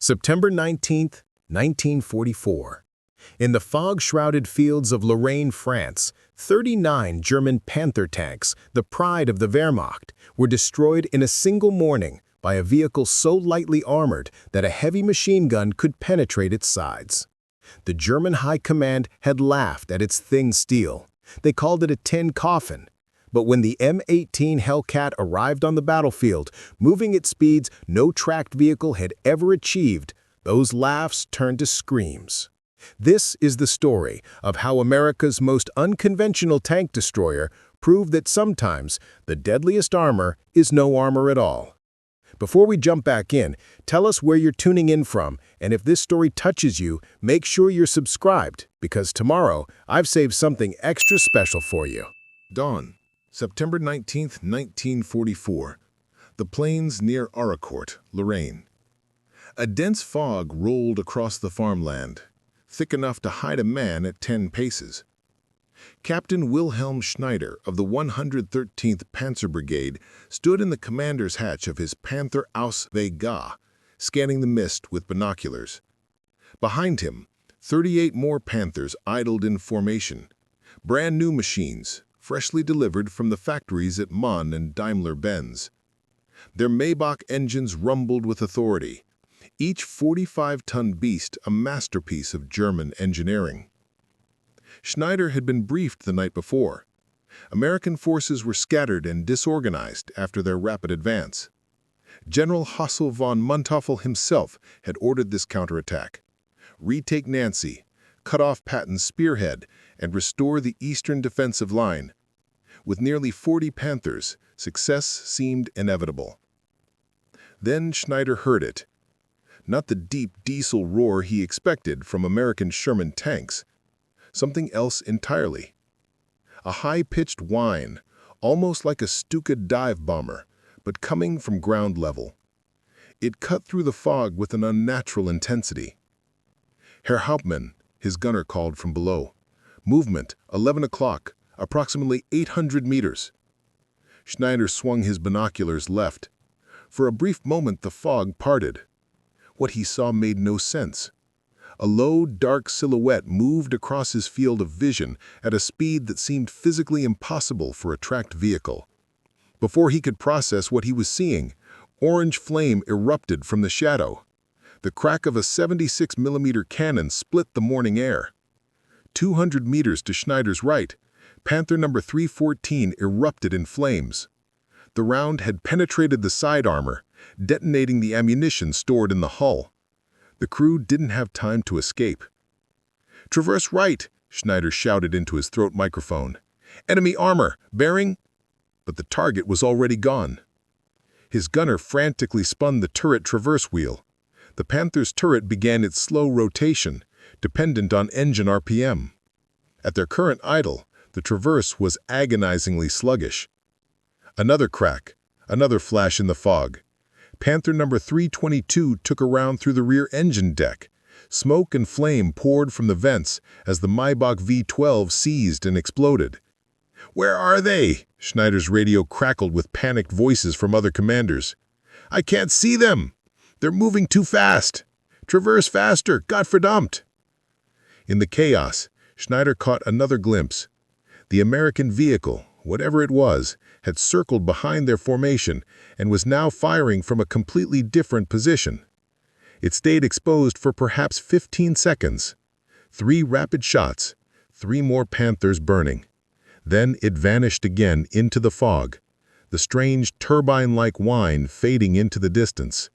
September 19, 1944. In the fog-shrouded fields of Lorraine, France, 39 German Panther tanks, the pride of the Wehrmacht, were destroyed in a single morning by a vehicle so lightly armored that a heavy machine gun could penetrate its sides. The German High Command had laughed at its thin steel. They called it a tin coffin. But when the M18 Hellcat arrived on the battlefield, moving at speeds no tracked vehicle had ever achieved, those laughs turned to screams. This is the story of how America's most unconventional tank destroyer proved that sometimes the deadliest armor is no armor at all. Before we jump back in, tell us where you're tuning in from, and if this story touches you, make sure you're subscribed, because tomorrow I've saved something extra special for you. Dawn, September 19, 1944. The plains near Aurecourt, Lorraine. A dense fog rolled across the farmland, thick enough to hide a man at 10 paces. Captain Wilhelm Schneider of the 113th Panzer Brigade stood in the commander's hatch of his Panther aus Vega, scanning the mist with binoculars. Behind him, 38 more Panthers idled in formation, brand new machines, freshly delivered from the factories at MAN and Daimler-Benz. Their Maybach engines rumbled with authority, each 45-ton beast a masterpiece of German engineering. Schneider had been briefed the night before. American forces were scattered and disorganized after their rapid advance. General Hassel von Manteuffel himself had ordered this counterattack. Retake Nancy, cut off Patton's spearhead, and restore the eastern defensive line. With nearly 40 Panthers, success seemed inevitable. Then Schneider heard it. Not the deep diesel roar he expected from American Sherman tanks. Something else entirely. A high-pitched whine, almost like a Stuka dive bomber, but coming from ground level. It cut through the fog with an unnatural intensity. Herr Hauptmann, his gunner called from below. Movement, 11 o'clock, approximately 800 meters. Schneider swung his binoculars left. For a brief moment the fog parted. What he saw made no sense. A low, dark silhouette moved across his field of vision at a speed that seemed physically impossible for a tracked vehicle. Before he could process what he was seeing, orange flame erupted from the shadow. The crack of a 76mm cannon split the morning air. 200 meters to Schneider's right, Panther No. 314 erupted in flames. The round had penetrated the side armor, detonating the ammunition stored in the hull. The crew didn't have time to escape. "Traverse right," Schneider shouted into his throat microphone. "Enemy armor, bearing—" But the target was already gone. His gunner frantically spun the turret traverse wheel. The Panther's turret began its slow rotation, dependent on engine RPM. At their current idle, the traverse was agonizingly sluggish. Another crack, another flash in the fog. Panther No. 322 took a round through the rear engine deck. Smoke and flame poured from the vents as the Maybach V-12 seized and exploded. "Where are they?" Schneider's radio crackled with panicked voices from other commanders. "I can't see them! They're moving too fast! Traverse faster, Gottverdammt!" In the chaos, Schneider caught another glimpse. The American vehicle, whatever it was, had circled behind their formation and was now firing from a completely different position. It stayed exposed for perhaps 15 seconds. 3 rapid shots, 3 more Panthers burning. Then it vanished again into the fog, the strange turbine-like whine fading into the distance.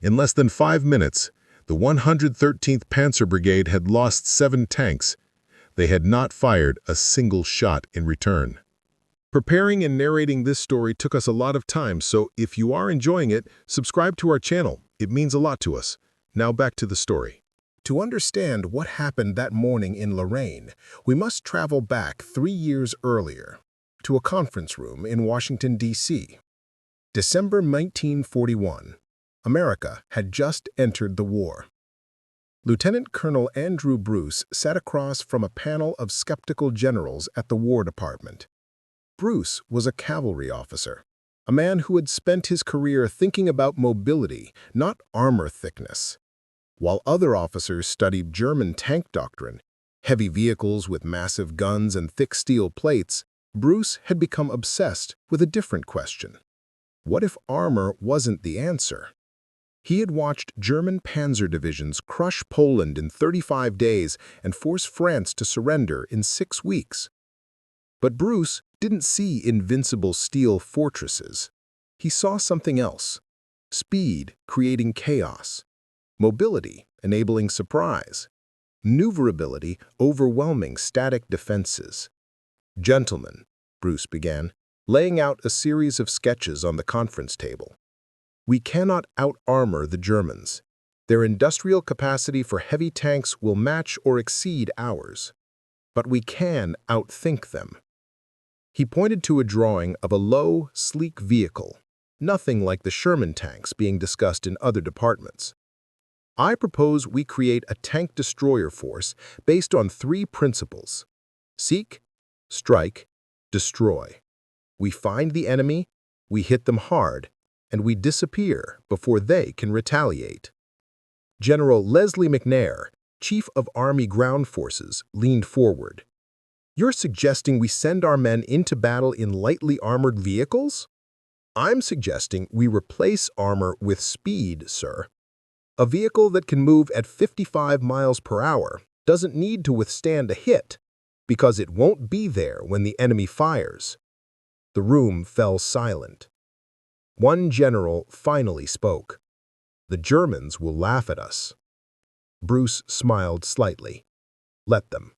In less than 5 minutes, the 113th Panzer Brigade had lost 7 tanks. They had not fired a single shot in return. Preparing and narrating this story took us a lot of time, so if you are enjoying it, subscribe to our channel. It means a lot to us. Now back to the story. To understand what happened that morning in Lorraine, we must travel back 3 years earlier, to a conference room in Washington, D.C. December 1941. America had just entered the war. Lieutenant Colonel Andrew Bruce sat across from a panel of skeptical generals at the War Department. Bruce was a cavalry officer. a man who had spent his career thinking about mobility, not armor thickness. While other officers studied German tank doctrine, heavy vehicles with massive guns and thick steel plates, Bruce had become obsessed with a different question. What if armor wasn't the answer? He had watched German panzer divisions crush Poland in 35 days and force France to surrender in 6 weeks. But Bruce didn't see invincible steel fortresses. He saw something else: speed creating chaos, mobility enabling surprise, maneuverability overwhelming static defenses. "Gentlemen," Bruce began, laying out a series of sketches on the conference table, "we cannot out-armor the Germans. Their industrial capacity for heavy tanks will match or exceed ours. But we can outthink them." He pointed to a drawing of a low, sleek vehicle, nothing like the Sherman tanks being discussed in other departments. "I propose we create a tank destroyer force based on 3 principles: seek, strike, destroy. We find the enemy, we hit them hard, and we disappear before they can retaliate." General Leslie McNair, Chief of Army Ground Forces, leaned forward. "You're suggesting we send our men into battle in lightly armored vehicles?" "I'm suggesting we replace armor with speed, sir. A vehicle that can move at 55 miles per hour doesn't need to withstand a hit, because it won't be there when the enemy fires." The room fell silent. One general finally spoke. "The Germans will laugh at us." Bruce smiled slightly. "Let them."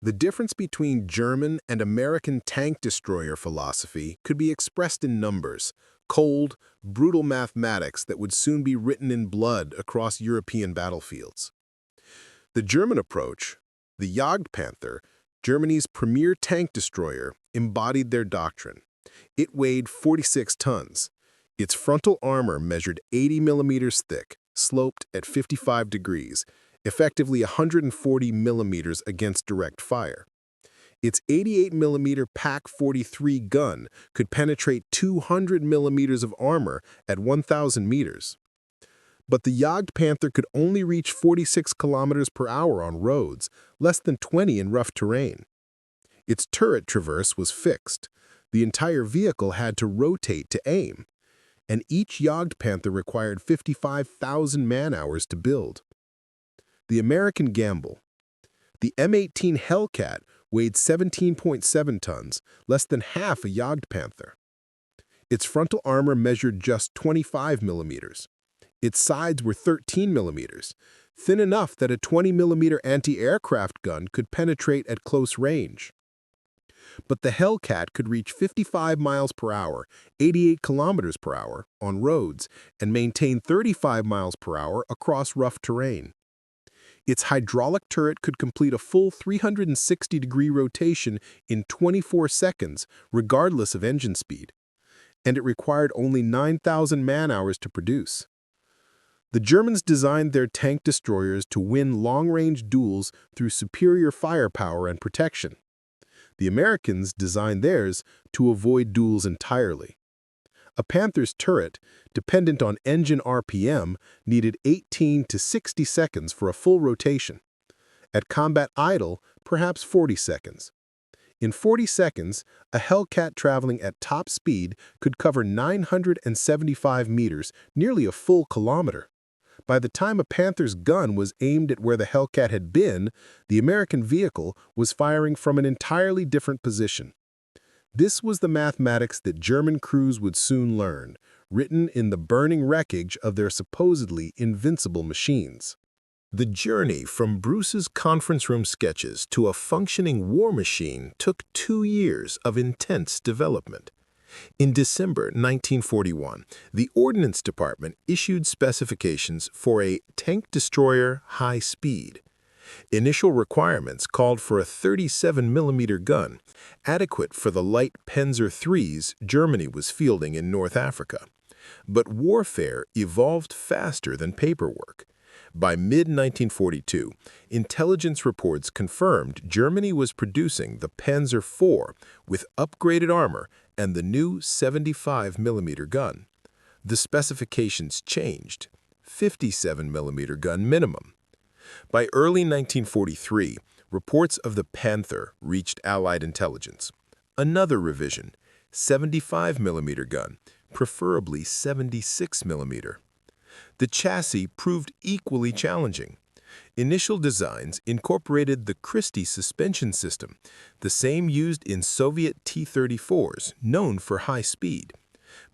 The difference between German and American tank destroyer philosophy could be expressed in numbers, cold, brutal mathematics that would soon be written in blood across European battlefields. The German approach, the Jagd Panther, Germany's premier tank destroyer, embodied their doctrine. It weighed 46 tons. Its frontal armor measured 80 millimeters thick, sloped at 55 degrees, effectively 140 millimeters against direct fire. Its 88mm PaK-43 gun could penetrate 200 millimeters of armor at 1,000 meters. But the Jagd Panther could only reach 46 kilometers per hour on roads, less than 20 in rough terrain. Its turret traverse was fixed. The entire vehicle had to rotate to aim, and each Jagd Panther required 55,000 man-hours to build. The American gamble. The M18 Hellcat weighed 17.7 tons, less than half a Jagd Panther. Its frontal armor measured just 25 millimeters. Its sides were 13 millimeters, thin enough that a 20mm anti-aircraft gun could penetrate at close range. But the Hellcat could reach 55 miles per hour, 88 kilometers per hour on roads, and maintain 35 miles per hour across rough terrain. Its hydraulic turret could complete a full 360-degree rotation in 24 seconds, regardless of engine speed, and it required only 9,000 man-hours to produce. The Germans designed their tank destroyers to win long-range duels through superior firepower and protection. The Americans designed theirs to avoid duels entirely. A Panther's turret, dependent on engine RPM, needed 18 to 60 seconds for a full rotation. At combat idle, perhaps 40 seconds. In 40 seconds, a Hellcat traveling at top speed could cover 975 meters, nearly a full kilometer. By the time a Panther's gun was aimed at where the Hellcat had been, the American vehicle was firing from an entirely different position. This was the mathematics that German crews would soon learn, written in the burning wreckage of their supposedly invincible machines. The journey from Bruce's conference room sketches to a functioning war machine took 2 years of intense development. In December 1941, the Ordnance Department issued specifications for a tank destroyer high speed. Initial requirements called for a 37mm gun, adequate for the light Panzer IIIs Germany was fielding in North Africa. But warfare evolved faster than paperwork. By mid-1942, intelligence reports confirmed Germany was producing the Panzer IV with upgraded armor and the new 75mm gun. The specifications changed, 57mm gun minimum. By early 1943, reports of the Panther reached Allied intelligence. Another revision, 75mm gun, preferably 76mm. The chassis proved equally challenging. Initial designs incorporated the Christie suspension system, the same used in Soviet T-34s, known for high speed.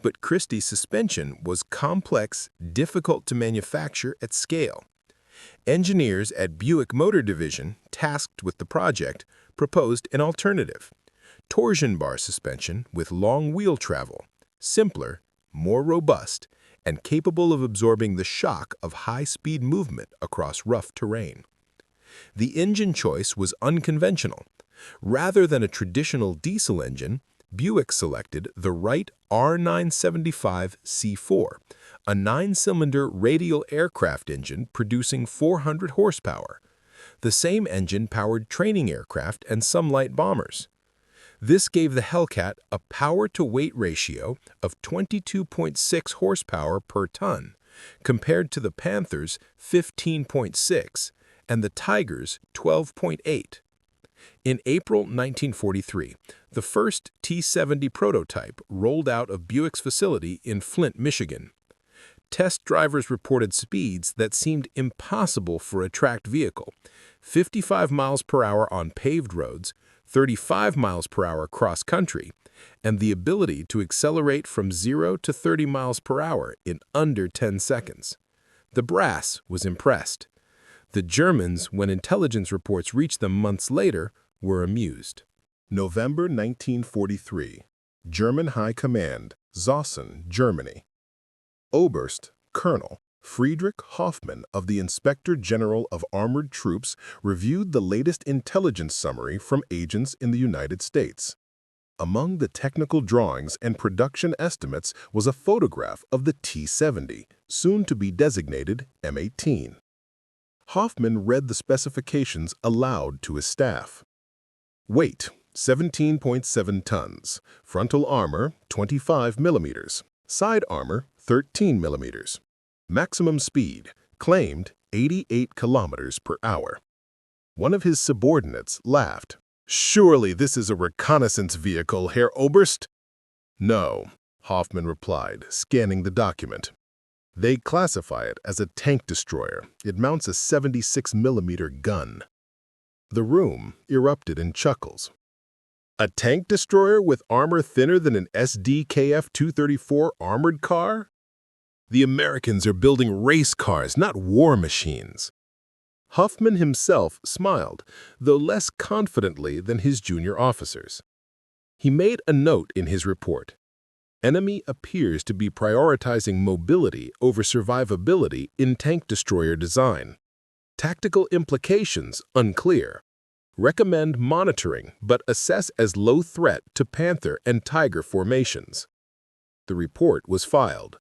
But Christie suspension was complex, difficult to manufacture at scale. Engineers at Buick Motor Division, tasked with the project, proposed an alternative: torsion bar suspension with long wheel travel, simpler, more robust, and capable of absorbing the shock of high-speed movement across rough terrain. The engine choice was unconventional. Rather than a traditional diesel engine, Buick selected the Wright R975C4, a 9-cylinder radial aircraft engine producing 400 horsepower. The same engine powered training aircraft and some light bombers. This gave the Hellcat a power-to-weight ratio of 22.6 horsepower per ton, compared to the Panther's 15.6 and the Tiger's 12.8. In April 1943, the first T-70 prototype rolled out of Buick's facility in Flint, Michigan. Test drivers reported speeds that seemed impossible for a tracked vehicle: 55 miles per hour on paved roads, 35 miles per hour cross-country, and the ability to accelerate from 0 to 30 miles per hour in under 10 seconds. The brass was impressed. The Germans, when intelligence reports reached them months later, were amused. November 1943. German High Command, Zossen, Germany. Oberst, Colonel Friedrich Hoffmann of the Inspector General of Armored Troops reviewed the latest intelligence summary from agents in the United States. Among the technical drawings and production estimates was a photograph of the T-70, soon to be designated M18. Hoffmann read the specifications aloud to his staff. Weight, 17.7 tons. Frontal armor, 25 millimeters. Side armor, 13 millimeters. Maximum speed, claimed 88 kilometers per hour. One of his subordinates laughed. "Surely this is a reconnaissance vehicle, Herr Oberst?" "No," Hoffmann replied, scanning the document. "They classify it as a tank destroyer. It mounts a 76mm gun." The room erupted in chuckles. "A tank destroyer with armor thinner than an SDKF 234 armored car? The Americans are building race cars, not war machines." Hoffmann himself smiled, though less confidently than his junior officers. He made a note in his report: "Enemy appears to be prioritizing mobility over survivability in tank destroyer design. Tactical implications unclear. Recommend monitoring, but assess as low threat to Panther and Tiger formations." The report was filed.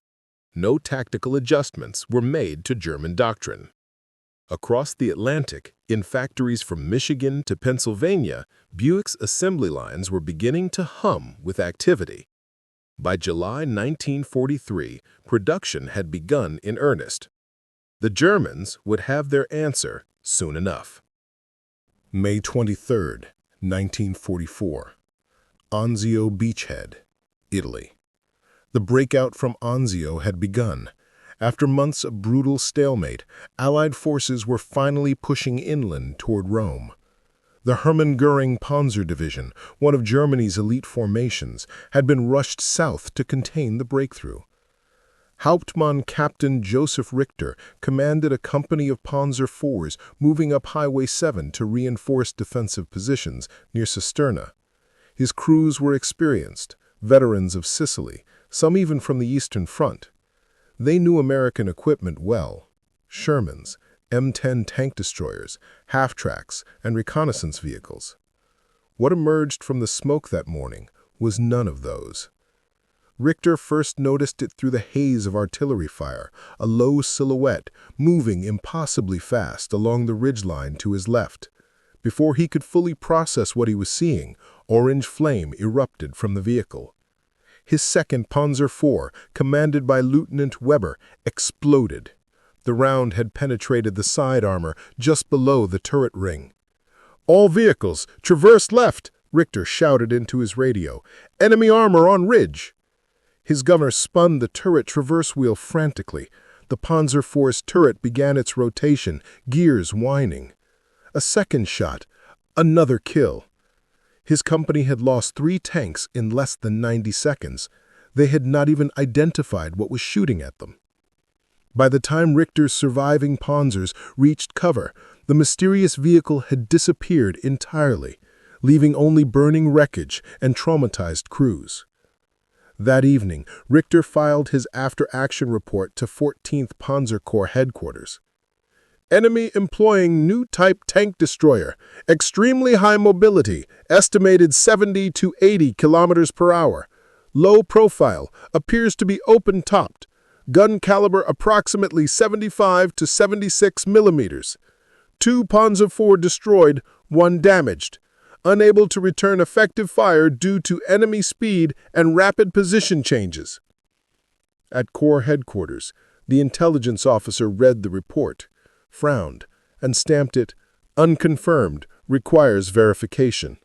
No tactical adjustments were made to German doctrine. Across the Atlantic, in factories from Michigan to Pennsylvania, Buick's assembly lines were beginning to hum with activity. By July 1943, production had begun in earnest. The Germans would have their answer soon enough. May 23, 1944. Anzio beachhead, Italy. The breakout from Anzio had begun. After months of brutal stalemate, Allied forces were finally pushing inland toward Rome. The Hermann Göring Panzer Division, one of Germany's elite formations, had been rushed south to contain the breakthrough. Hauptmann Captain Joseph Richter commanded a company of Panzer IVs moving up Highway 7 to reinforce defensive positions near Cisterna. His crews were experienced, veterans of Sicily, some even from the Eastern Front. They knew American equipment well: Shermans, M10 tank destroyers, half-tracks, and reconnaissance vehicles. What emerged from the smoke that morning was none of those. Richter first noticed it through the haze of artillery fire, a low silhouette moving impossibly fast along the ridgeline to his left. Before he could fully process what he was seeing, orange flame erupted from the vehicle. His second Panzer IV, commanded by Lieutenant Weber, exploded. The round had penetrated the side armor just below the turret ring. "All vehicles, traverse left!" Richter shouted into his radio. "Enemy armor on ridge!" His gunner spun the turret traverse wheel frantically. The Panzer IV's turret began its rotation, gears whining. A second shot, another kill. His company had lost 3 tanks in less than 90 seconds. They had not even identified what was shooting at them. By the time Richter's surviving Panzers reached cover, the mysterious vehicle had disappeared entirely, leaving only burning wreckage and traumatized crews. That evening, Richter filed his after-action report to 14th Panzer Corps headquarters. "Enemy employing new type tank destroyer, extremely high mobility, estimated 70 to 80 kilometers per hour. Low profile, appears to be open-topped. Gun caliber approximately 75 to 76 millimeters. 2 Panzer IV destroyed, 1 damaged. Unable to return effective fire due to enemy speed and rapid position changes." At Corps headquarters, the intelligence officer read the report, frowned, and stamped it, "Unconfirmed, requires verification."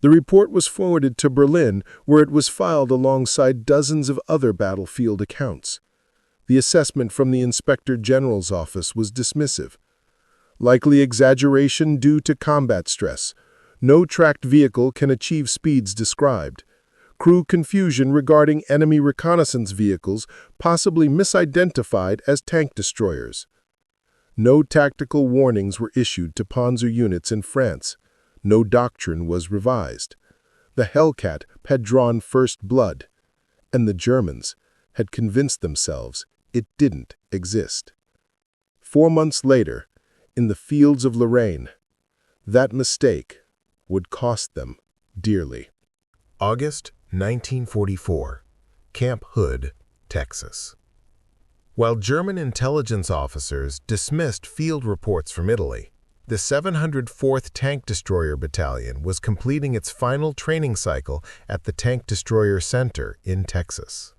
The report was forwarded to Berlin, where it was filed alongside dozens of other battlefield accounts. The assessment from the Inspector General's office was dismissive. Likely exaggeration due to combat stress. No tracked vehicle can achieve speeds described. Crew confusion regarding enemy reconnaissance vehicles, possibly misidentified as tank destroyers. No tactical warnings were issued to Panzer units in France. No doctrine was revised. The Hellcat had drawn first blood, and the Germans had convinced themselves it didn't exist. 4 months later, in the fields of Lorraine, that mistake would cost them dearly. August 1944, Camp Hood, Texas. While German intelligence officers dismissed field reports from Italy, the 704th Tank Destroyer Battalion was completing its final training cycle at the Tank Destroyer Center in Texas.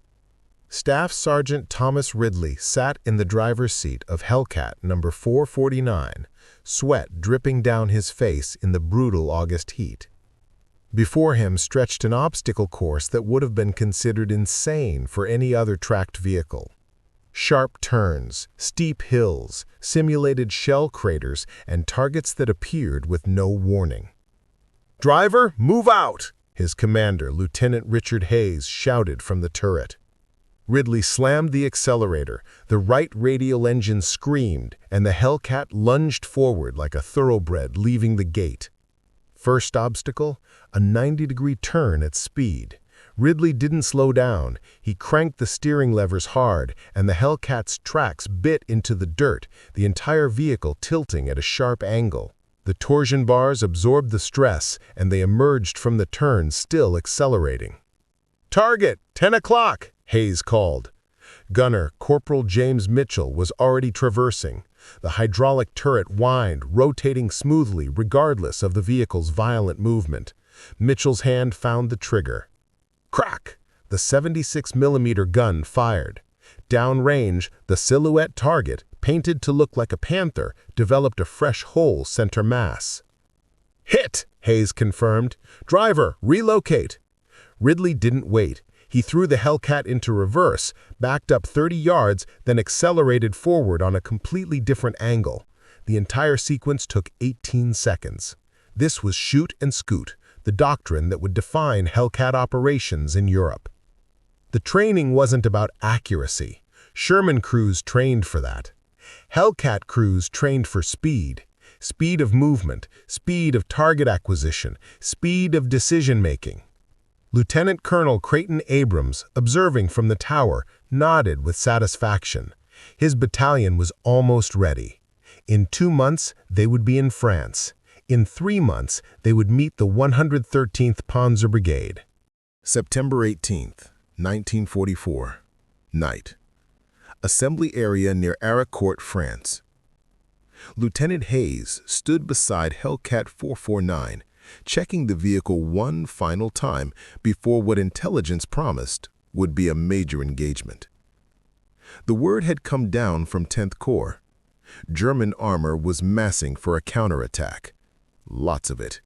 Staff Sergeant Thomas Ridley sat in the driver's seat of Hellcat number 449, sweat dripping down his face in the brutal August heat. Before him stretched an obstacle course that would have been considered insane for any other tracked vehicle. Sharp turns, steep hills, simulated shell craters, and targets that appeared with no warning. "Driver, move out!" his commander, Lieutenant Richard Hayes, shouted from the turret. Ridley slammed the accelerator, the right radial engine screamed, and the Hellcat lunged forward like a thoroughbred leaving the gate. First obstacle, a 90-degree turn at speed. Ridley didn't slow down. He cranked the steering levers hard, and the Hellcat's tracks bit into the dirt, the entire vehicle tilting at a sharp angle. The torsion bars absorbed the stress, and they emerged from the turn still accelerating. "Target, 10 o'clock!" Hayes called. Gunner Corporal James Mitchell was already traversing. The hydraulic turret whined, rotating smoothly regardless of the vehicle's violent movement. Mitchell's hand found the trigger. Crack! The 76mm gun fired. Downrange, the silhouette target, painted to look like a panther, developed a fresh hole center mass. "Hit!" Hayes confirmed. "Driver, relocate!" Ridley didn't wait. He threw the Hellcat into reverse, backed up 30 yards, then accelerated forward on a completely different angle. The entire sequence took 18 seconds. This was shoot and scoot, the doctrine that would define Hellcat operations in Europe. The training wasn't about accuracy. Sherman crews trained for that. Hellcat crews trained for speed. Speed of movement, speed of target acquisition, speed of decision-making. Lieutenant Colonel Creighton Abrams, observing from the tower, nodded with satisfaction. His battalion was almost ready. In 2 months, they would be in France. In 3 months, they would meet the 113th Panzer Brigade. September 18th, 1944. Night. Assembly area near Aricourt, France. Lieutenant Hayes stood beside Hellcat 449, checking the vehicle one final time before what intelligence promised would be a major engagement. The word had come down from 10th Corps. German armor was massing for a counterattack. Lots of it.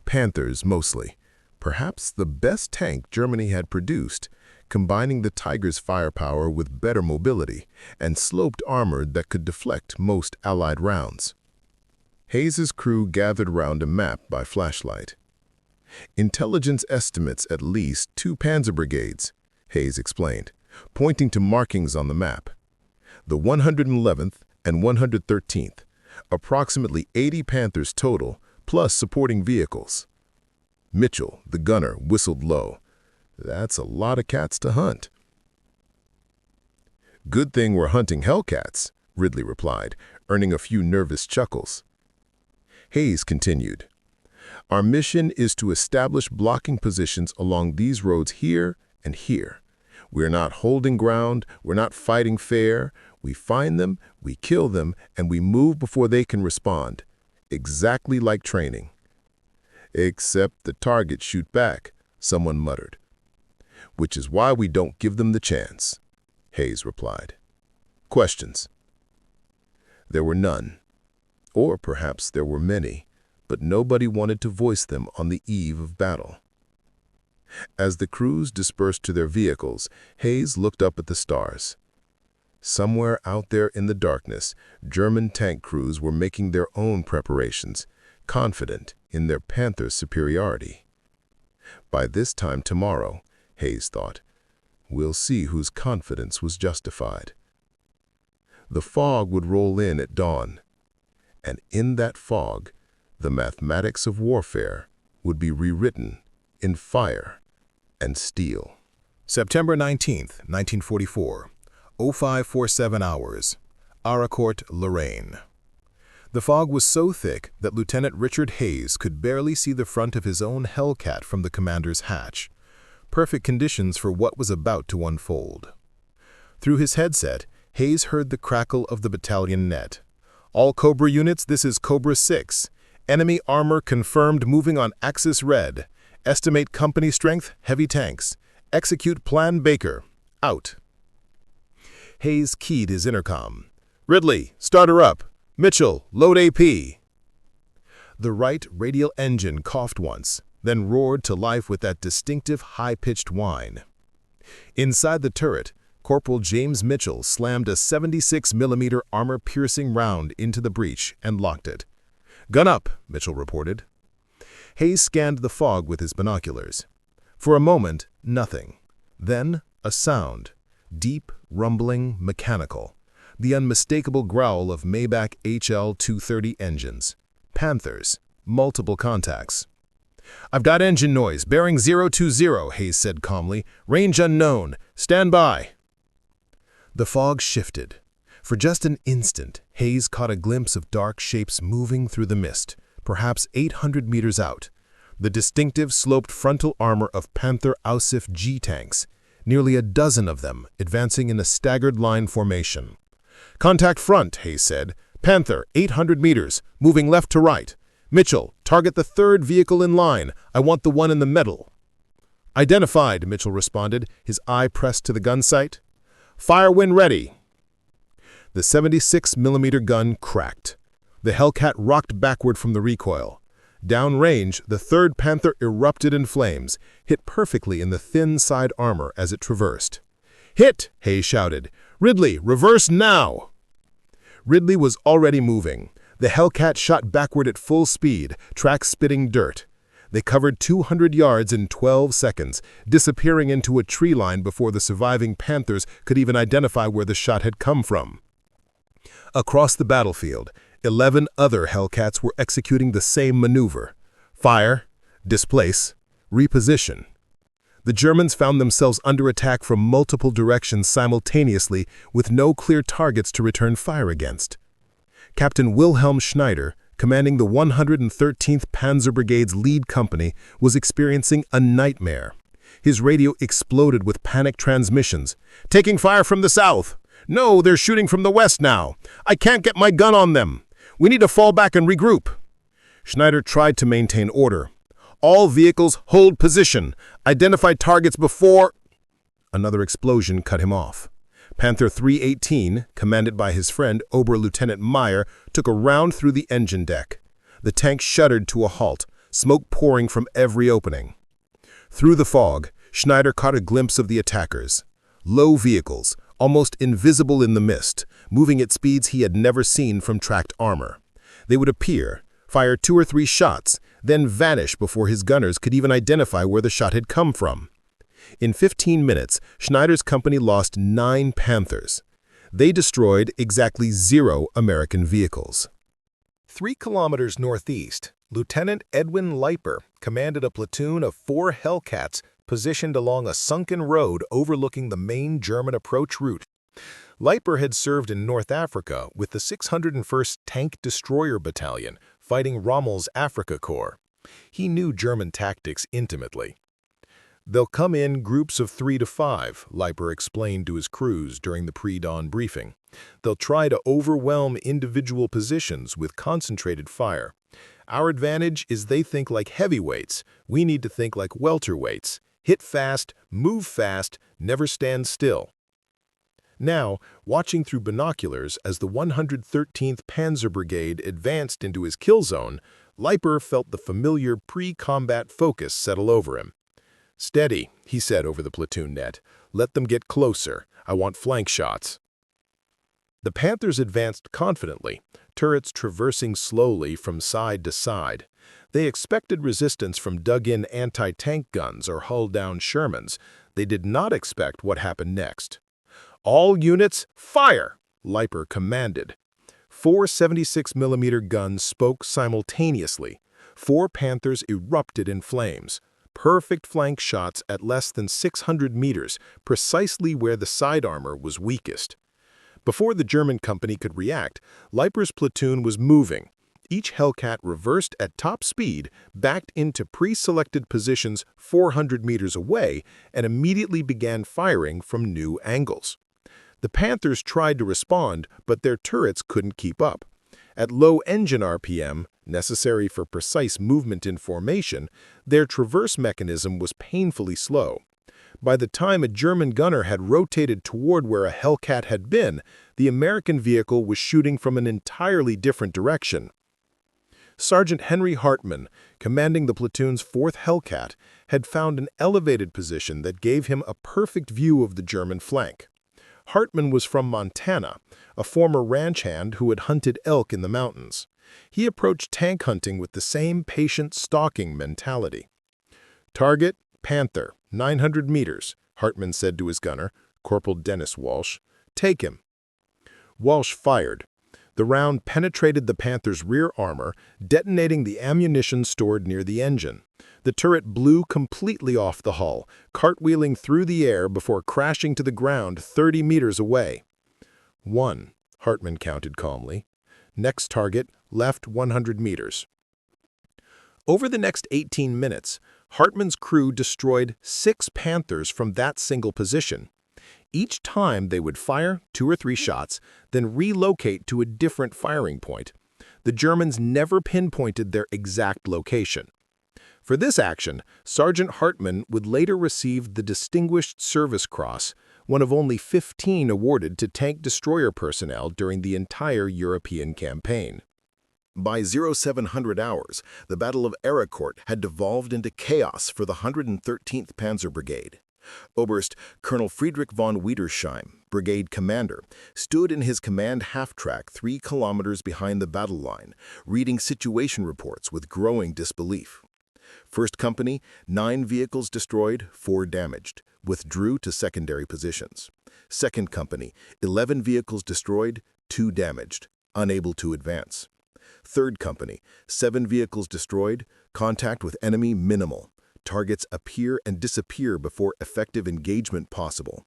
Panthers mostly. Perhaps the best tank Germany had produced, combining the Tiger's firepower with better mobility and sloped armor that could deflect most Allied rounds. Hayes's crew gathered round a map by flashlight. Intelligence estimates at least 2 Panzer brigades, Hayes explained, pointing to markings on the map. The 111th and 113th, approximately 80 Panthers total, plus supporting vehicles. Mitchell, the gunner, whistled low. That's a lot of cats to hunt. Good thing we're hunting Hellcats, Ridley replied, earning a few nervous chuckles. Hayes continued. Our mission is to establish blocking positions along these roads here and here. We're not holding ground, we're not fighting fair. We find them, we kill them, and we move before they can respond. Exactly like training. Except the targets shoot back, someone muttered. Which is why we don't give them the chance, Hayes replied. Questions? There were none. Or perhaps there were many, but nobody wanted to voice them on the eve of battle. As the crews dispersed to their vehicles, Hayes looked up at the stars. Somewhere out there in the darkness, German tank crews were making their own preparations, confident in their Panther's superiority. By this time tomorrow, Hayes thought, we'll see whose confidence was justified. The fog would roll in at dawn, and in that fog, the mathematics of warfare would be rewritten in fire and steel. September 19th, 1944, 0547 hours, Aricourt, Lorraine. The fog was so thick that Lieutenant Richard Hayes could barely see the front of his own Hellcat from the commander's hatch. Perfect conditions for what was about to unfold. Through his headset, Hayes heard the crackle of the battalion net. All Cobra units, this is Cobra 6. Enemy armor confirmed moving on axis red. Estimate company strength, heavy tanks. Execute plan Baker. Out. Hayes keyed his intercom. Ridley, start her up. Mitchell, load AP. The right radial engine coughed once, then roared to life with that distinctive high-pitched whine. Inside the turret, Corporal James Mitchell slammed a 76mm armor-piercing round into the breech and locked it. Gun up, Mitchell reported. Hayes scanned the fog with his binoculars. For a moment, nothing. Then, a sound. Deep, rumbling, mechanical. The unmistakable growl of Maybach HL-230 engines. Panthers. Multiple contacts. I've got engine noise. Bearing 020, Hayes said calmly. Range unknown. Stand by. The fog shifted. For just an instant, Hayes caught a glimpse of dark shapes moving through the mist, perhaps 800 meters out. The distinctive sloped frontal armor of Panther Ausf G tanks, nearly a dozen of them advancing in a staggered line formation. Contact front, Hayes said. Panther, 800 meters, moving left to right. Mitchell, target the third vehicle in line. I want the one in the middle. Identified, Mitchell responded, his eye pressed to the gun sight. Fire when ready. The 76mm gun cracked. The Hellcat rocked backward from the recoil. Downrange, the third Panther erupted in flames, hit perfectly in the thin side armor as it traversed. Hit, Hayes shouted. Ridley, reverse now! Ridley was already moving. The Hellcat shot backward at full speed, track spitting dirt. They covered 200 yards in 12 seconds, disappearing into a tree line before the surviving Panthers could even identify where the shot had come from. Across the battlefield, 11 other Hellcats were executing the same maneuver. Fire, displace, reposition. The Germans found themselves under attack from multiple directions simultaneously with no clear targets to return fire against. Captain Wilhelm Schneider, commanding the 113th Panzer Brigade's lead company, was experiencing a nightmare. His radio exploded with panic transmissions. Taking fire from the south. No, they're shooting from the west now. I can't get my gun on them. We need to fall back and regroup. Schneider tried to maintain order. "All vehicles hold position. Identify targets before—" Another explosion cut him off. Panther 318, commanded by his friend Oberlieutenant Meyer, took a round through the engine deck. The tank shuddered to a halt, smoke pouring from every opening. Through the fog, Schneider caught a glimpse of the attackers. Low vehicles, almost invisible in the mist, moving at speeds he had never seen from tracked armor. They would appear, fire 2 or 3 shots, then vanish before his gunners could even identify where the shot had come from. In 15 minutes, Schneider's company lost 9 Panthers. They destroyed exactly 0 American vehicles. 3 kilometers northeast, Lieutenant Edwin Leiper commanded a platoon of 4 Hellcats positioned along a sunken road overlooking the main German approach route. Leiper had served in North Africa with the 601st Tank Destroyer Battalion, fighting Rommel's Africa Corps. He knew German tactics intimately. "They'll come in groups of 3 to 5, Leiper explained to his crews during the pre-dawn briefing. "They'll try to overwhelm individual positions with concentrated fire. Our advantage is they think like heavyweights. We need to think like welterweights. Hit fast, move fast, never stand still." Now, watching through binoculars as the 113th Panzer Brigade advanced into his kill zone, Leiper felt the familiar pre-combat focus settle over him. "Steady," he said over the platoon net. "Let them get closer. I want flank shots." The Panthers advanced confidently, turrets traversing slowly from side to side. They expected resistance from dug-in anti-tank guns or hull-down Shermans. They did not expect what happened next. "All units, fire!" Leiper commanded. 4 76mm guns spoke simultaneously. 4 Panthers erupted in flames. Perfect flank shots at less than 600 meters, precisely where the side armor was weakest. Before the German company could react, Leiper's platoon was moving. Each Hellcat reversed at top speed, backed into pre-selected positions 400 meters away, and immediately began firing from new angles. The Panthers tried to respond, but their turrets couldn't keep up. At low engine RPM, necessary for precise movement in formation, their traverse mechanism was painfully slow. By the time a German gunner had rotated toward where a Hellcat had been, the American vehicle was shooting from an entirely different direction. Sergeant Henry Hartmann, commanding the platoon's 4th Hellcat, had found an elevated position that gave him a perfect view of the German flank. Hartmann was from Montana, a former ranch hand who had hunted elk in the mountains. He approached tank hunting with the same patient stalking mentality. "Target, Panther, 900 meters, Hartmann said to his gunner, Corporal Dennis Walsh. "Take him." Walsh fired. The round penetrated the Panther's rear armor, detonating the ammunition stored near the engine. The turret blew completely off the hull, cartwheeling through the air before crashing to the ground 30 meters away. "1," Hartmann counted calmly. "Next target, left 100 meters. Over the next 18 minutes, Hartmann's crew destroyed 6 Panthers from that single position. Each time they would fire 2 or 3 shots, then relocate to a different firing point. The Germans never pinpointed their exact location. For this action, Sergeant Hartmann would later receive the Distinguished Service Cross, one of only 15 awarded to tank destroyer personnel during the entire European campaign. By 0700 hours, the Battle of Aricourt had devolved into chaos for the 113th Panzer Brigade. Oberst Colonel Friedrich von Wiedersheim, brigade commander, stood in his command half-track 3 kilometers behind the battle line, reading situation reports with growing disbelief. First Company, 9 vehicles destroyed, 4 damaged, withdrew to secondary positions. Second Company, 11 vehicles destroyed, 2 damaged, unable to advance. Third Company, 7 vehicles destroyed, contact with enemy minimal. Targets appear and disappear before effective engagement possible.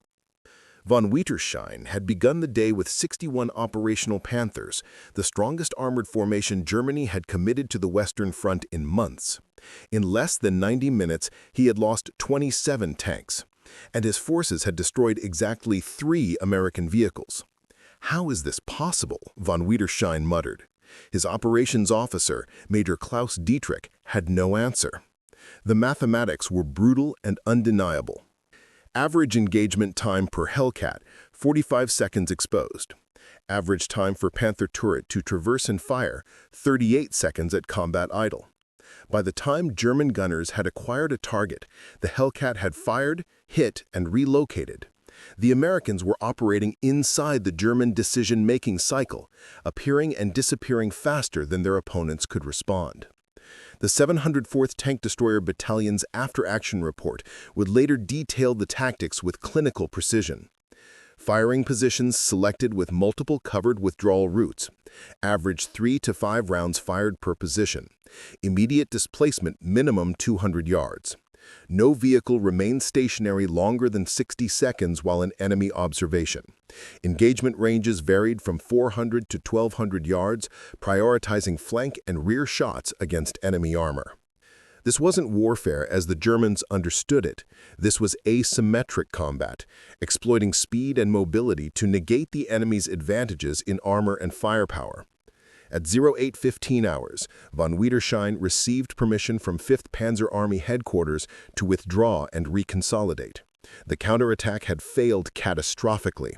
Von Wiedersheim had begun the day with 61 operational Panthers, the strongest armored formation Germany had committed to the Western Front in months. In less than 90 minutes, he had lost 27 tanks, and his forces had destroyed exactly 3 American vehicles. "How is this possible?" von Wiedersheim muttered. His operations officer, Major Klaus Dietrich, had no answer. The mathematics were brutal and undeniable. Average engagement time per Hellcat, 45 seconds exposed. Average time for Panther turret to traverse and fire, 38 seconds at combat idle. By the time German gunners had acquired a target, the Hellcat had fired, hit, and relocated. The Americans were operating inside the German decision-making cycle, appearing and disappearing faster than their opponents could respond. The 704th Tank Destroyer Battalion's after-action report would later detail the tactics with clinical precision. Firing positions selected with multiple covered withdrawal routes. Average 3 to 5 rounds fired per position. Immediate displacement minimum 200 yards. No vehicle remained stationary longer than 60 seconds while in enemy observation. Engagement ranges varied from 400 to 1,200 yards, prioritizing flank and rear shots against enemy armor. This wasn't warfare as the Germans understood it. This was asymmetric combat, exploiting speed and mobility to negate the enemy's advantages in armor and firepower. At 08:15 hours, von Wiedersheim received permission from 5th Panzer Army headquarters to withdraw and reconsolidate. The counterattack had failed catastrophically.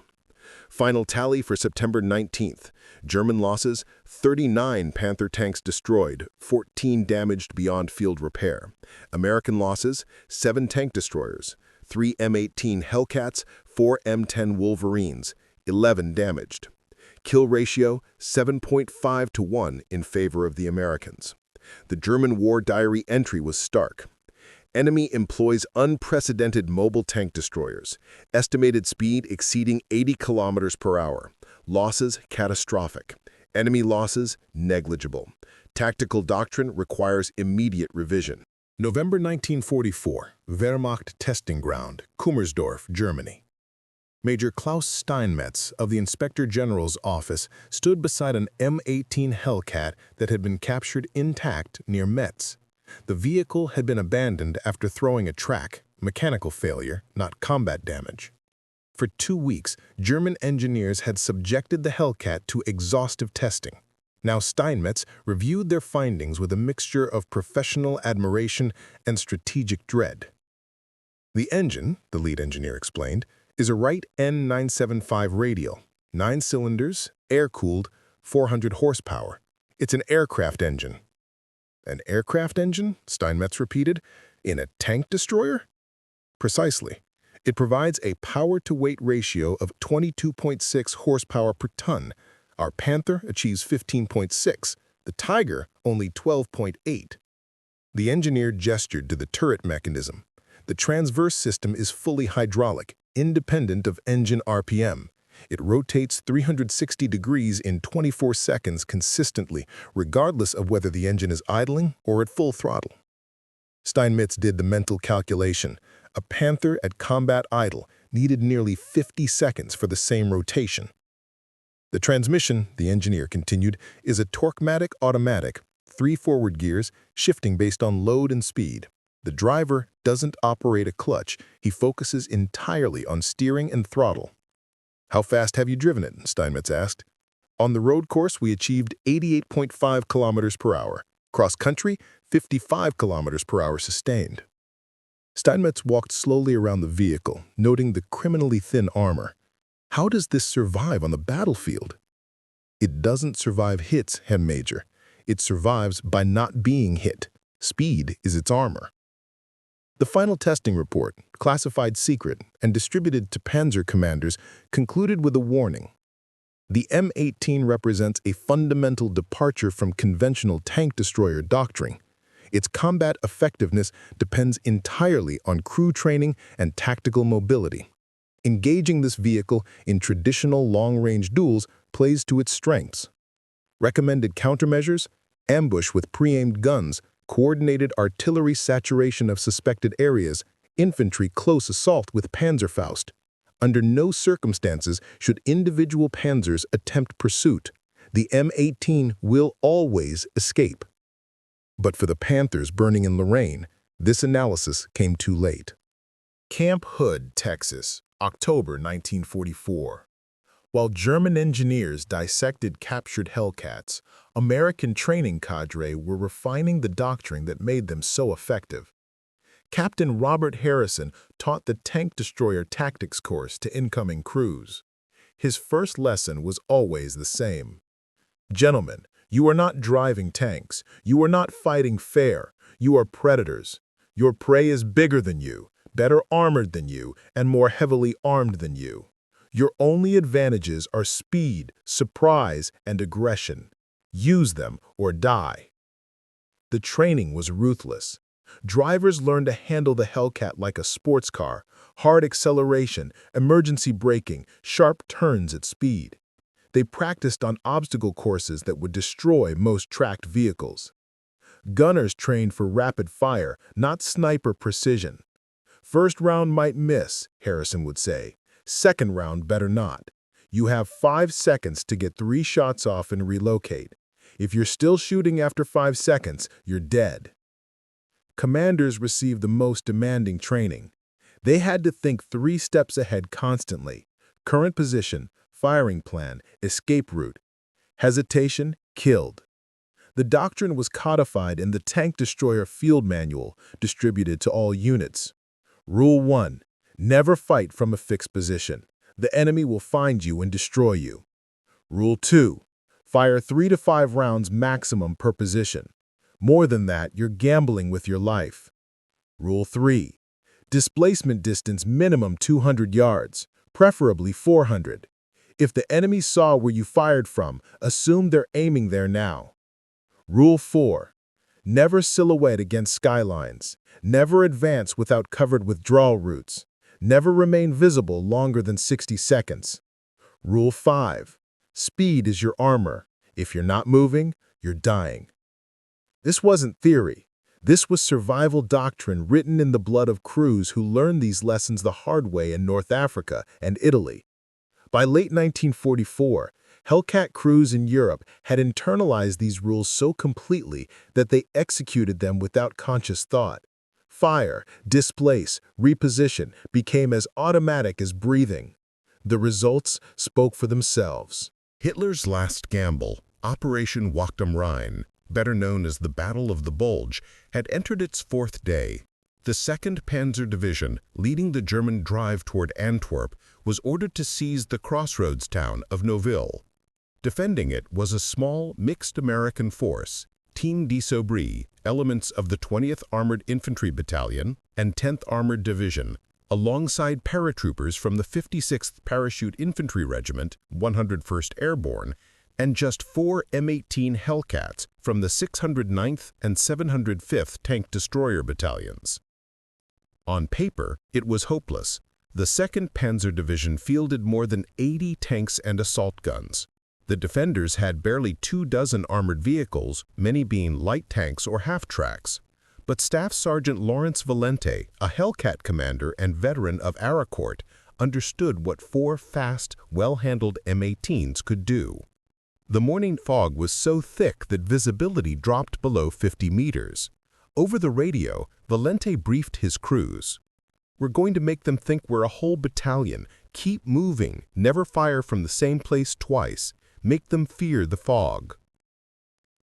Final tally for September 19th. German losses, 39 Panther tanks destroyed, 14 damaged beyond field repair. American losses, 7 tank destroyers, 3 M18 Hellcats, 4 M10 Wolverines, 11 damaged. Kill ratio, 7.5 to 1 in favor of the Americans. The German war diary entry was stark. Enemy employs unprecedented mobile tank destroyers. Estimated speed exceeding 80 kilometers per hour. Losses catastrophic. Enemy losses negligible. Tactical doctrine requires immediate revision. November 1944, Wehrmacht testing ground, Kummersdorf, Germany. Major Klaus Steinmetz of the Inspector General's office stood beside an M18 Hellcat that had been captured intact near Metz. The vehicle had been abandoned after throwing a track, mechanical failure, not combat damage. For 2 weeks, German engineers had subjected the Hellcat to exhaustive testing. Now Steinmetz reviewed their findings with a mixture of professional admiration and strategic dread. The engine, the lead engineer explained, is a Wright N975 radial, 9 cylinders, air-cooled, 400 horsepower. It's an aircraft engine. An aircraft engine? Steinmetz repeated. In a tank destroyer? Precisely. It provides a power-to-weight ratio of 22.6 horsepower per ton. Our Panther achieves 15.6, the Tiger only 12.8. The engineer gestured to the turret mechanism. The transverse system is fully hydraulic, independent of engine RPM. It rotates 360 degrees in 24 seconds consistently, regardless of whether the engine is idling or at full throttle. Steinmetz did the mental calculation. A Panther at combat idle needed nearly 50 seconds for the same rotation. The transmission, the engineer continued, is a Torquematic automatic, 3 forward gears, shifting based on load and speed. The driver doesn't operate a clutch. He focuses entirely on steering and throttle. How fast have you driven it? Steinmetz asked. On the road course, we achieved 88.5 kilometers per hour. Cross-country, 55 kilometers per hour sustained. Steinmetz walked slowly around the vehicle, noting the criminally thin armor. How does this survive on the battlefield? It doesn't survive hits, Herr Major. It survives by not being hit. Speed is its armor. The final testing report, classified secret and distributed to Panzer commanders, concluded with a warning. The M18 represents a fundamental departure from conventional tank destroyer doctrine. Its combat effectiveness depends entirely on crew training and tactical mobility. Engaging this vehicle in traditional long-range duels plays to its strengths. Recommended countermeasures: ambush with pre-aimed guns, coordinated artillery saturation of suspected areas, infantry close assault with Panzerfaust. Under no circumstances should individual panzers attempt pursuit. The M18 will always escape. But for the Panthers burning in Lorraine, this analysis came too late. Camp Hood, Texas, October 1944. While German engineers dissected captured Hellcats, American training cadre were refining the doctrine that made them so effective. Captain Robert Harrison taught the tank destroyer tactics course to incoming crews. His first lesson was always the same. Gentlemen, you are not driving tanks. You are not fighting fair. You are predators. Your prey is bigger than you, better armored than you, and more heavily armed than you. Your only advantages are speed, surprise, and aggression. Use them or die. The training was ruthless. Drivers learned to handle the Hellcat like a sports car, hard acceleration, emergency braking, sharp turns at speed. They practiced on obstacle courses that would destroy most tracked vehicles. Gunners trained for rapid fire, not sniper precision. First round might miss, Harrison would say. Second round better not. You have 5 seconds to get 3 shots off and relocate. If you're still shooting after 5 seconds, you're dead. Commanders received the most demanding training. They had to think 3 steps ahead constantly. Current position, firing plan, escape route. Hesitation, killed. The doctrine was codified in the Tank Destroyer Field Manual, distributed to all units. Rule 1. Never fight from a fixed position. The enemy will find you and destroy you. Rule 2. Fire 3 to 5 rounds maximum per position. More than that, you're gambling with your life. Rule 3. Displacement distance minimum 200 yards, preferably 400. If the enemy saw where you fired from, assume they're aiming there now. Rule 4. Never silhouette against skylines. Never advance without covered withdrawal routes. Never remain visible longer than 60 seconds. Rule 5. Speed is your armor. If you're not moving, you're dying. This wasn't theory. This was survival doctrine written in the blood of crews who learned these lessons the hard way in North Africa and Italy. By late 1944, Hellcat crews in Europe had internalized these rules so completely that they executed them without conscious thought. Fire, displace, reposition became as automatic as breathing. The results spoke for themselves. Hitler's last gamble, Operation Wacht am Rhein, better known as the Battle of the Bulge, had entered its 4th day. The 2nd Panzer Division, leading the German drive toward Antwerp, was ordered to seize the crossroads town of Noville. Defending it was a small, mixed American force, Team de Sobry, elements of the 20th Armored Infantry Battalion and 10th Armored Division, alongside paratroopers from the 56th Parachute Infantry Regiment, 101st Airborne, and just 4 M18 Hellcats from the 609th and 705th Tank Destroyer Battalions. On paper, it was hopeless. The 2nd Panzer Division fielded more than 80 tanks and assault guns. The defenders had barely 24 armored vehicles, many being light tanks or half-tracks. But Staff Sergeant Lawrence Valente, a Hellcat commander and veteran of Aracourt, understood what 4 fast, well-handled M18s could do. The morning fog was so thick that visibility dropped below 50 meters. Over the radio, Valente briefed his crews. "We're going to make them think we're a whole battalion. Keep moving. Never fire from the same place twice. Make them fear the fog."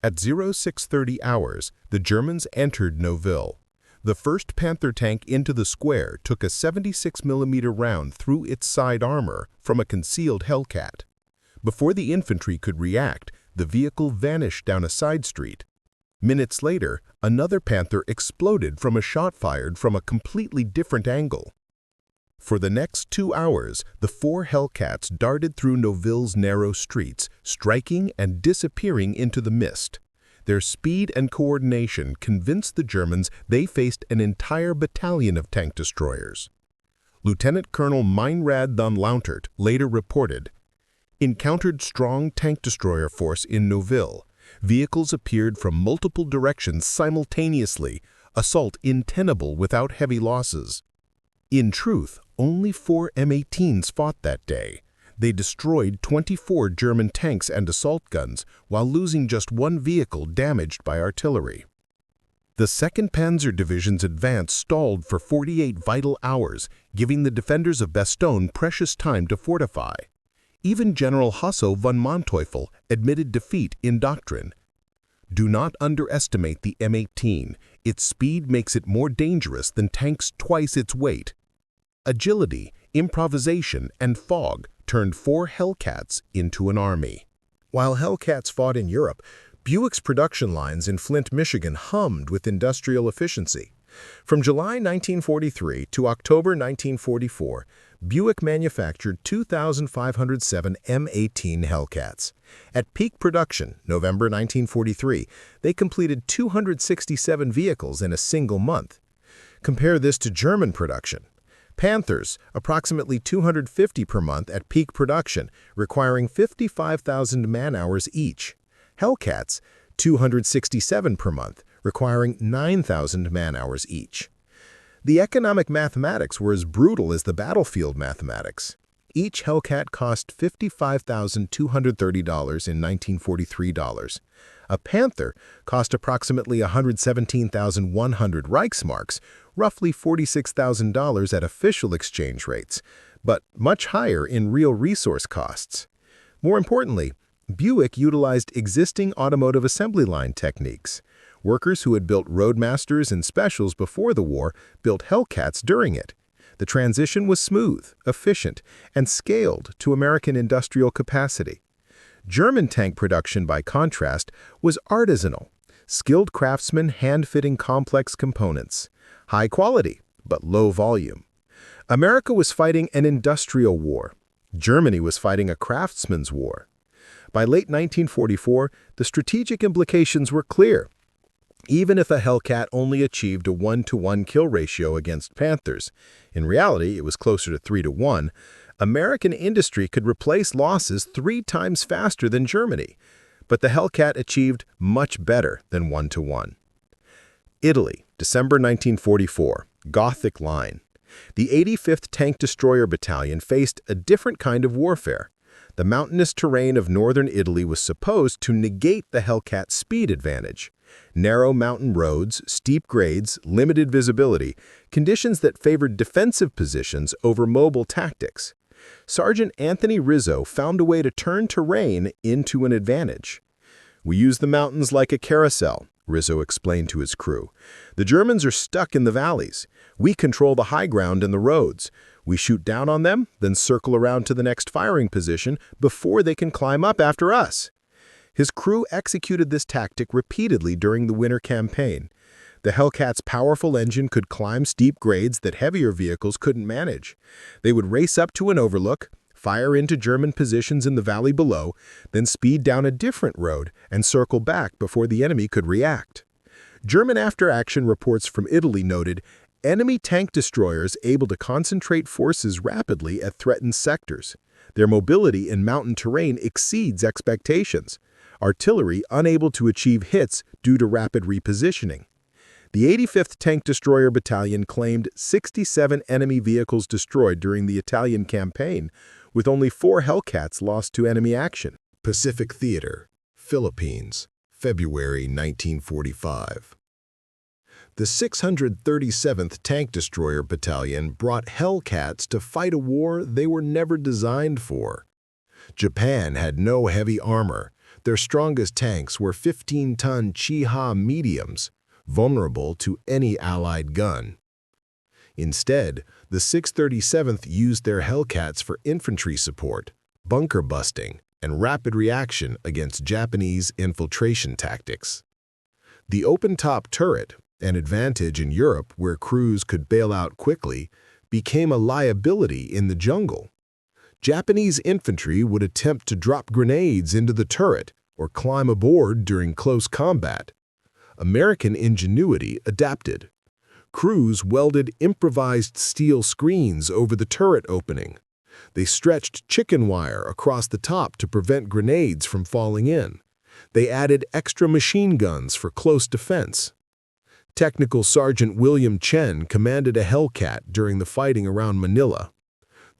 At 0630 hours, the Germans entered Noville. The first Panther tank into the square took a 76mm round through its side armor from a concealed Hellcat. Before the infantry could react, the vehicle vanished down a side street. Minutes later, another Panther exploded from a shot fired from a completely different angle. For the next 2 hours, the 4 Hellcats darted through Noville's narrow streets, striking and disappearing into the mist. Their speed and coordination convinced the Germans they faced an entire battalion of tank destroyers. Lieutenant Colonel Meinrad von Launtert later reported, "Encountered strong tank destroyer force in Noville. Vehicles appeared from multiple directions simultaneously, assault untenable without heavy losses." In truth, only 4 M18s fought that day. They destroyed 24 German tanks and assault guns while losing just 1 vehicle damaged by artillery. The 2nd Panzer Division's advance stalled for 48 vital hours, giving the defenders of Bastogne precious time to fortify. Even General Hasso von Manteuffel admitted defeat in doctrine. Do not underestimate the M18. Its speed makes it more dangerous than tanks twice its weight. Agility, improvisation, and fog turned 4 Hellcats into an army. While Hellcats fought in Europe, Buick's production lines in Flint, Michigan hummed with industrial efficiency. From July 1943 to October 1944, Buick manufactured 2,507 M18 Hellcats. At peak production, November 1943, they completed 267 vehicles in a single month. Compare this to German production. Panthers, approximately 250 per month at peak production, requiring 55,000 man-hours each. Hellcats, 267 per month, requiring 9,000 man-hours each. The economic mathematics were as brutal as the battlefield mathematics. Each Hellcat cost $55,230 in 1943 dollars. A Panther cost approximately 117,100 Reichsmarks, roughly $46,000 at official exchange rates, but much higher in real resource costs. More importantly, Buick utilized existing automotive assembly line techniques. Workers who had built Roadmasters and Specials before the war built Hellcats during it. The transition was smooth, efficient, and scaled to American industrial capacity. German tank production, by contrast, was artisanal. Skilled craftsmen hand-fitting complex components. High quality, but low volume. America was fighting an industrial war. Germany was fighting a craftsman's war. By late 1944, the strategic implications were clear. Even if a Hellcat only achieved a 1-to-1 kill ratio against Panthers, in reality it was closer to 3-to-1, American industry could replace losses 3 times faster than Germany. But the Hellcat achieved much better than 1-to-1. Italy, December 1944, Gothic Line. The 85th Tank Destroyer Battalion faced a different kind of warfare. The mountainous terrain of northern Italy was supposed to negate the Hellcat's speed advantage. Narrow mountain roads, steep grades, limited visibility, conditions that favored defensive positions over mobile tactics. Sergeant Anthony Rizzo found a way to turn terrain into an advantage. "We use the mountains like a carousel," Rizzo explained to his crew. "The Germans are stuck in the valleys. We control the high ground and the roads. We shoot down on them, then circle around to the next firing position before they can climb up after us." His crew executed this tactic repeatedly during the winter campaign. The Hellcat's powerful engine could climb steep grades that heavier vehicles couldn't manage. They would race up to an overlook, fire into German positions in the valley below, then speed down a different road and circle back before the enemy could react. German after-action reports from Italy noted, "Enemy tank destroyers able to concentrate forces rapidly at threatened sectors. Their mobility in mountain terrain exceeds expectations. Artillery unable to achieve hits due to rapid repositioning." The 85th Tank Destroyer Battalion claimed 67 enemy vehicles destroyed during the Italian campaign, with only 4 Hellcats lost to enemy action. Pacific Theater, Philippines, February 1945. The 637th Tank Destroyer Battalion brought Hellcats to fight a war they were never designed for. Japan had no heavy armor. Their strongest tanks were 15-ton Chi-Ha mediums, vulnerable to any Allied gun. Instead, the 637th used their Hellcats for infantry support, bunker busting, and rapid reaction against Japanese infiltration tactics. The open-top turret, an advantage in Europe where crews could bail out quickly, became a liability in the jungle. Japanese infantry would attempt to drop grenades into the turret or climb aboard during close combat. American ingenuity adapted. Crews welded improvised steel screens over the turret opening. They stretched chicken wire across the top to prevent grenades from falling in. They added extra machine guns for close defense. Technical Sergeant William Chen commanded a Hellcat during the fighting around Manila.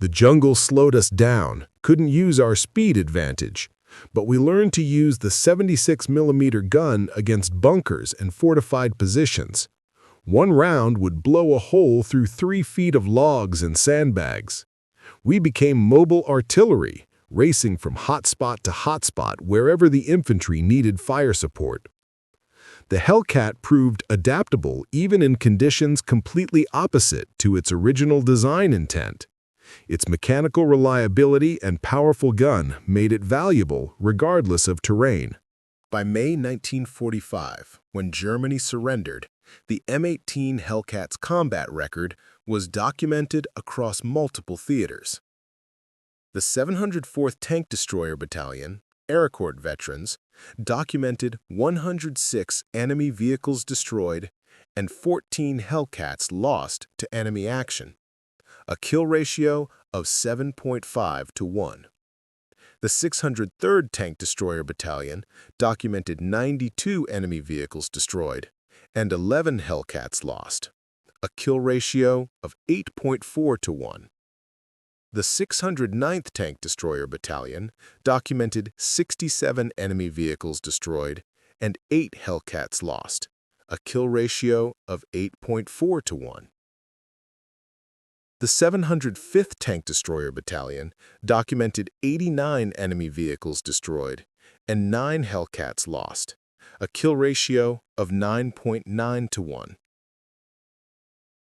"The jungle slowed us down, couldn't use our speed advantage, but we learned to use the 76mm gun against bunkers and fortified positions. One round would blow a hole through 3 feet of logs and sandbags. We became mobile artillery, racing from hotspot to hotspot wherever the infantry needed fire support. The Hellcat proved adaptable even in conditions completely opposite to its original design intent. Its mechanical reliability and powerful gun made it valuable regardless of terrain. By May 1945, when Germany surrendered, the M18 Hellcat's combat record was documented across multiple theaters. The 704th Tank Destroyer Battalion, Aircorps veterans, documented 106 enemy vehicles destroyed and 14 Hellcats lost to enemy action, a kill ratio of 7.5 to 1. The 603rd Tank Destroyer Battalion documented 92 enemy vehicles destroyed and 11 Hellcats lost, a kill ratio of 8.4 to 1. The 609th Tank Destroyer Battalion documented 67 enemy vehicles destroyed and 8 Hellcats lost, a kill ratio of 8.4 to 1. The 705th Tank Destroyer Battalion documented 89 enemy vehicles destroyed and 9 Hellcats lost, a kill ratio of 9.9 to 1.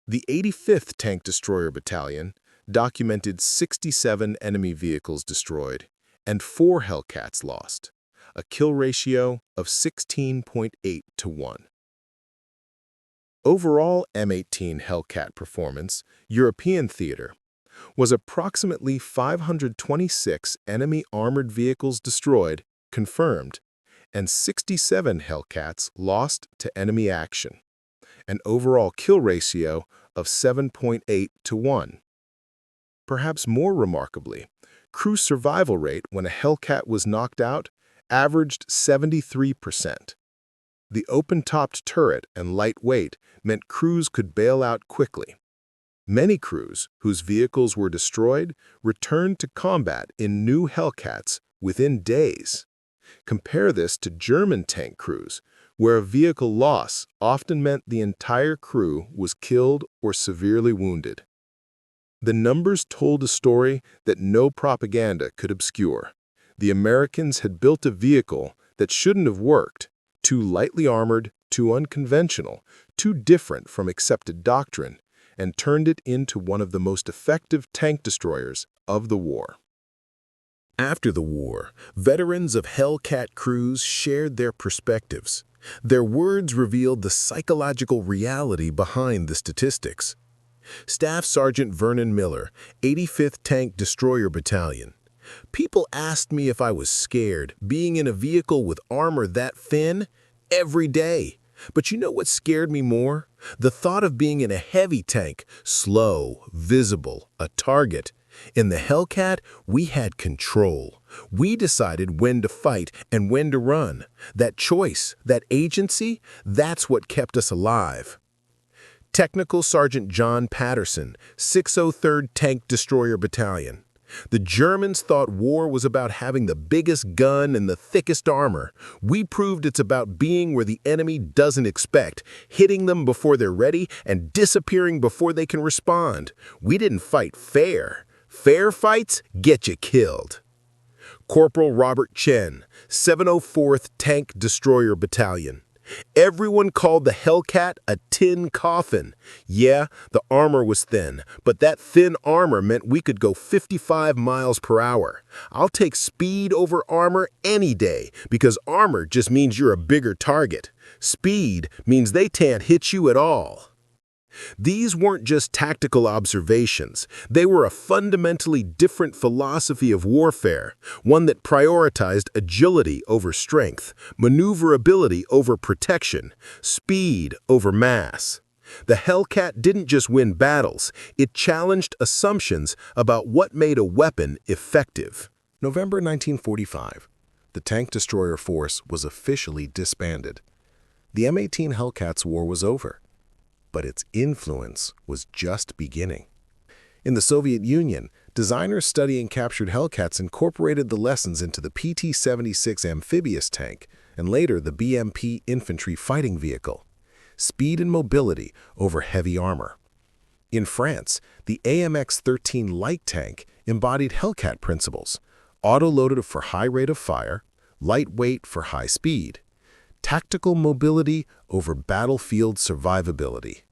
The 85th Tank Destroyer Battalion documented 67 enemy vehicles destroyed and 4 Hellcats lost, a kill ratio of 16.8 to 1. Overall M18 Hellcat performance, European theater, was approximately 526 enemy armored vehicles destroyed, confirmed, and 67 Hellcats lost to enemy action, an overall kill ratio of 7.8 to 1. Perhaps more remarkably, crew survival rate when a Hellcat was knocked out averaged 73%. The open-topped turret and light weight meant crews could bail out quickly. Many crews whose vehicles were destroyed returned to combat in new Hellcats within days. Compare this to German tank crews, where a vehicle loss often meant the entire crew was killed or severely wounded. The numbers told a story that no propaganda could obscure. The Americans had built a vehicle that shouldn't have worked, too lightly armored, too unconventional, too different from accepted doctrine, and turned it into one of the most effective tank destroyers of the war. After the war, veterans of Hellcat crews shared their perspectives. Their words revealed the psychological reality behind the statistics. Staff Sergeant Vernon Miller, 85th Tank Destroyer Battalion. People asked me if I was scared, being in a vehicle with armor that thin, every day. But you know what scared me more? The thought of being in a heavy tank, slow, visible, a target. In the Hellcat, we had control. We decided when to fight and when to run. That choice, that agency, that's what kept us alive. Technical Sergeant John Patterson, 603rd Tank Destroyer Battalion. The Germans thought war was about having the biggest gun and the thickest armor. We proved it's about being where the enemy doesn't expect, hitting them before they're ready and disappearing before they can respond. We didn't fight fair. Fair fights get you killed. Corporal Robert Chen, 704th Tank Destroyer Battalion. Everyone called the Hellcat a tin coffin. Yeah, the armor was thin, but that thin armor meant we could go 55 miles per hour. I'll take speed over armor any day, because armor just means you're a bigger target. Speed means they can't hit you at all. These weren't just tactical observations. They were a fundamentally different philosophy of warfare, one that prioritized agility over strength, maneuverability over protection, speed over mass. The Hellcat didn't just win battles, it challenged assumptions about what made a weapon effective. November 1945, the tank destroyer force was officially disbanded. The M18 Hellcat's war was over. But its influence was just beginning. In the Soviet Union, designers studying captured Hellcats incorporated the lessons into the PT-76 amphibious tank and later the BMP infantry fighting vehicle. Speed and mobility over heavy armor. In France, the AMX-13 light tank embodied Hellcat principles. Auto-loaded for high rate of fire, lightweight for high speed, tactical mobility over battlefield survivability.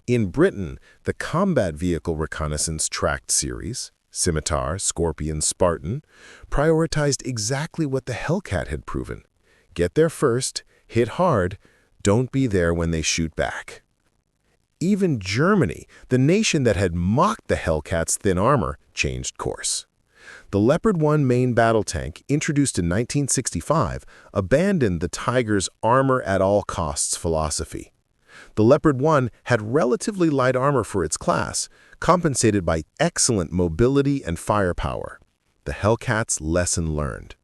In Britain, the Combat Vehicle Reconnaissance Tracked Series, Scimitar, Scorpion, Spartan, prioritized exactly what the Hellcat had proven. Get there first, hit hard, don't be there when they shoot back. Even Germany, the nation that had mocked the Hellcat's thin armor, changed course. The Leopard 1 main battle tank, introduced in 1965, abandoned the Tiger's armor-at-all-costs philosophy. The Leopard 1 had relatively light armor for its class, compensated by excellent mobility and firepower. The Hellcat's lesson learned.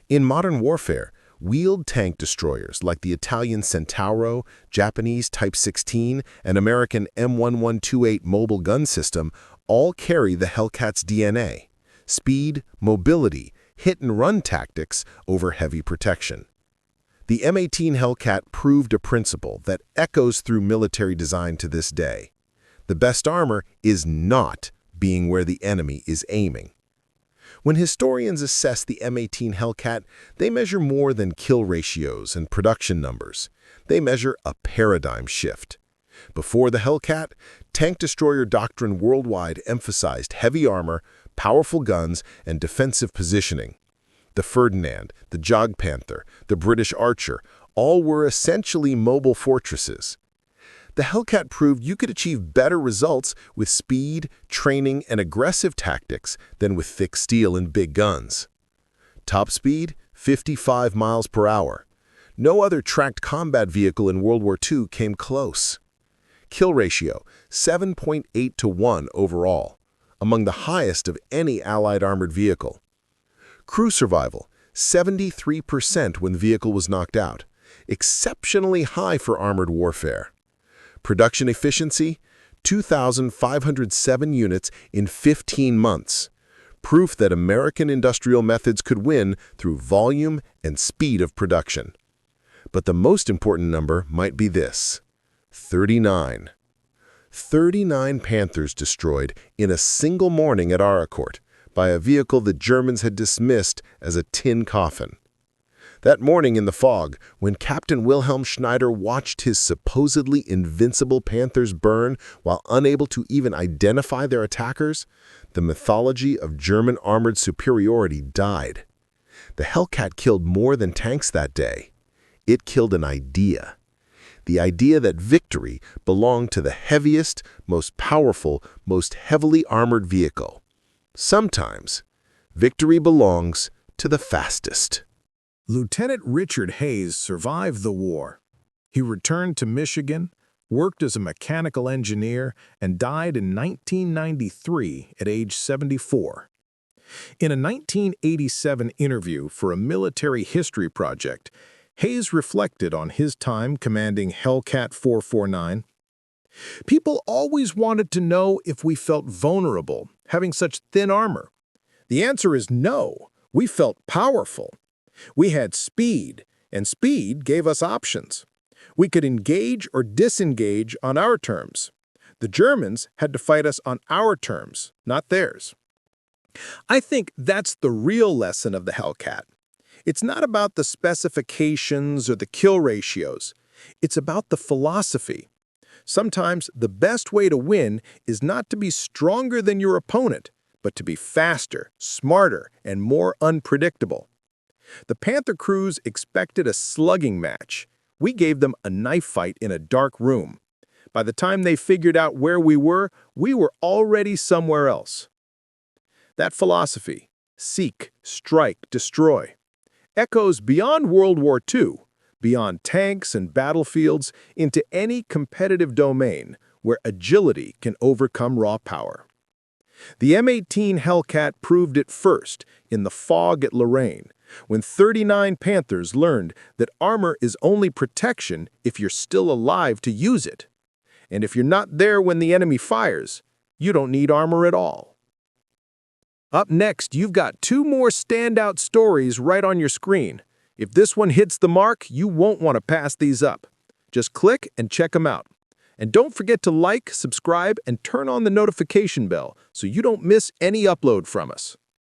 In modern warfare, wheeled tank destroyers like the Italian Centauro, Japanese Type 16, and American M1128 mobile gun system all carry the Hellcat's DNA: speed, mobility, hit-and-run tactics over heavy protection. The M18 Hellcat proved a principle that echoes through military design to this day. The best armor is not being where the enemy is aiming. When historians assess the M18 Hellcat, they measure more than kill ratios and production numbers. They measure a paradigm shift. Before the Hellcat, tank destroyer doctrine worldwide emphasized heavy armor, powerful guns, and defensive positioning. The Ferdinand, the German Panther, the British Archer, all were essentially mobile fortresses. The Hellcat proved you could achieve better results with speed, training, and aggressive tactics than with thick steel and big guns. Top speed, 55 miles per hour. No other tracked combat vehicle in World War II came close. Kill ratio, 7.8 to 1 overall, among the highest of any Allied armored vehicle. Crew survival, 73% when the vehicle was knocked out, exceptionally high for armored warfare. Production efficiency, 2,507 units in 15 months, proof that American industrial methods could win through volume and speed of production. But the most important number might be this: 39. 39 Panthers destroyed in a single morning at Aracourt by a vehicle the Germans had dismissed as a tin coffin. That morning in the fog, when Captain Wilhelm Schneider watched his supposedly invincible Panthers burn while unable to even identify their attackers, the mythology of German armored superiority died. The Hellcat killed more than tanks that day. It killed an idea. The idea that victory belonged to the heaviest, most powerful, most heavily armored vehicle. Sometimes, victory belongs to the fastest. Lieutenant Richard Hayes survived the war. He returned to Michigan, worked as a mechanical engineer, and died in 1993 at age 74. In a 1987 interview for a military history project, Hayes reflected on his time commanding Hellcat 449. People always wanted to know if we felt vulnerable, having such thin armor. The answer is no. We felt powerful. We had speed, and speed gave us options. We could engage or disengage on our terms. The Germans had to fight us on our terms, not theirs. I think that's the real lesson of the Hellcat. It's not about the specifications or the kill ratios. It's about the philosophy. Sometimes the best way to win is not to be stronger than your opponent, but to be faster, smarter, and more unpredictable. The Panther crews expected a slugging match. We gave them a knife fight in a dark room. By the time they figured out where we were already somewhere else. That philosophy, seek, strike, destroy, echoes beyond World War II, beyond tanks and battlefields, into any competitive domain where agility can overcome raw power. The M18 Hellcat proved it first in the fog at Lorraine, when 39 Panthers learned that armor is only protection if you're still alive to use it. And if you're not there when the enemy fires, you don't need armor at all. Up next, you've got two more standout stories right on your screen. If this one hits the mark, you won't want to pass these up. Just click and check them out. And don't forget to like, subscribe, and turn on the notification bell so you don't miss any upload from us.